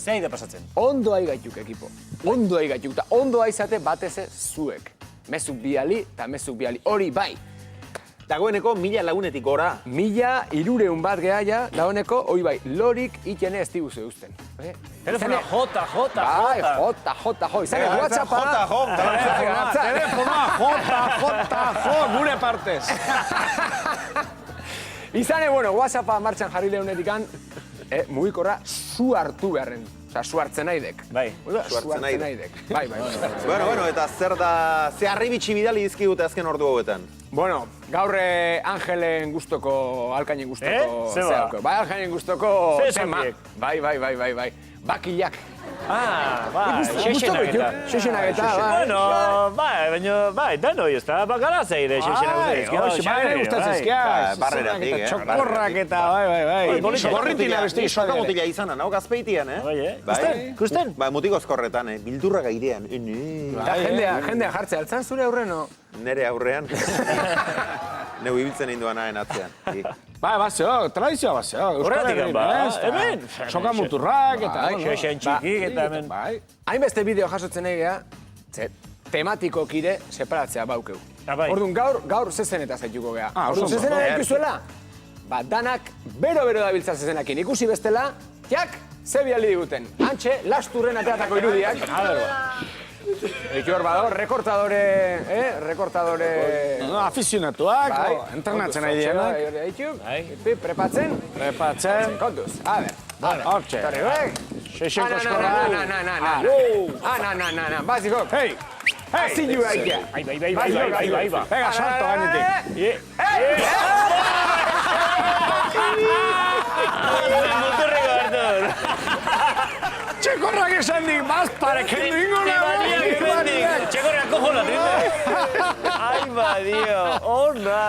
Zein da pasatzen? Ondo aigaituk ekipo. Ondo aigaituk. Ta ondo aizate bateze zuek. Mezuk biali eta mezuk biali. Hori bai. Dagoeneko 1000 lagunetik gora. 1300 bat gehaia, dagoeneko, hoi bai, lorik ikene ez diguzu eusten. Telefonoa J. Bai, J. Izan WhatsAppa. Telefonoa gure partez. Izan, bueno, WhatsAppa martxan jarri leunetikan, mugikorra zu hartu beharren. Osa, su hartzen naidek. Bai. Su hartzen naidek. Bai. Bueno, eta zer da, ze harribitxi bidali dizkigute azken ordu hauetan? Bueno, gaur Angelen gustoko, Alkainen gustoko... Zeba? Bai, Alkainen gustoko Ze tema. esanbiek? Bai. Bakilak. Bai, xexenak eta. Xexenak eta, bai. Bueno, bai, dano, ez da, bakara zeire xexenak Bai, gustatzezkia. Barreratik, Txokorrak eta, bai. Gorritina beste sokamotila izana, nau gazpeitian, Bai, Kusten? Ba, mutikozkorretan, bildurrak airean. Jendea jartzea, altzan zure aurreno. Nere aurrean. Neu ibiltzen induan haen atzean. Bai, bazeo, tradizioa bazeo. Horretik, hemen. Sokamuturrak eta... Xexen txikik eta hemen. Bai. Hainbeste bideo jasotzen egea, tematiko kire separatzea baukeu. Bai. Orduan, gaur zezeneta zaituko gea. oso Orduan, zezena ikuzuela, danak bero dabiltza zezenakin. Ikusi bestela, ze bialdi diguten. Antxe, lasturren ateatako irudiak. Eitu hor bador, rekortadore... Afizionatuak, entrenatzen nahi dienak. Eitu, prepatzen. Kontuz, a ber. Hortxe. Torri, bai. Xexen koskorra. Baziko. Hei! Hasi ju aikia. Bai. Pega, salto gainetik. Muturreko hartu. Txekorrak esan dik, bazparek hendu Txekorrak kojo la trinde. Ai, badio. Ona.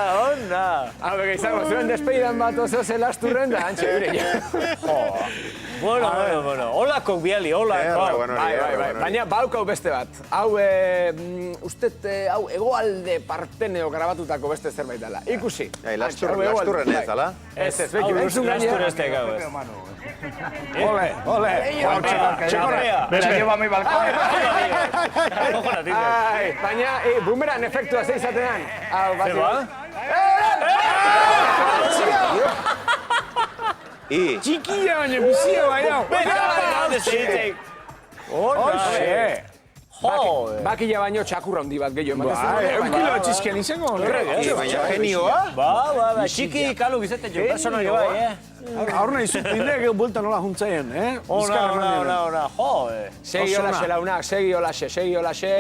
Hau, izango zuen despeidan bat oso zelasturren da, antxe gure. Bueno. Holako biali, holako. Bai. Baina baukau beste bat. Hau, hau egoalde parteneo grabatutako beste zerbait dela. Ikusi. Lasturren ez, ala? Ez, beki, entzun gainera. Lastur ez tegau ez. Ole. Txekorrea. Bera, lleva mi balcón. Kojo la trinde. Baina, bumeran efektua ze izatean. Hau, bat. Txikia baina bizia baina. Hoxe. Bakila baino txakurra handi bat gehiago ematen Bai, kilo txizken izango. Baina genioa? Ba, txiki kalu bizete jo, personak bai, Aur nahi zutindek buelta nola juntzaien, Ona, jo, Segi olaxe launak, segi olaxe.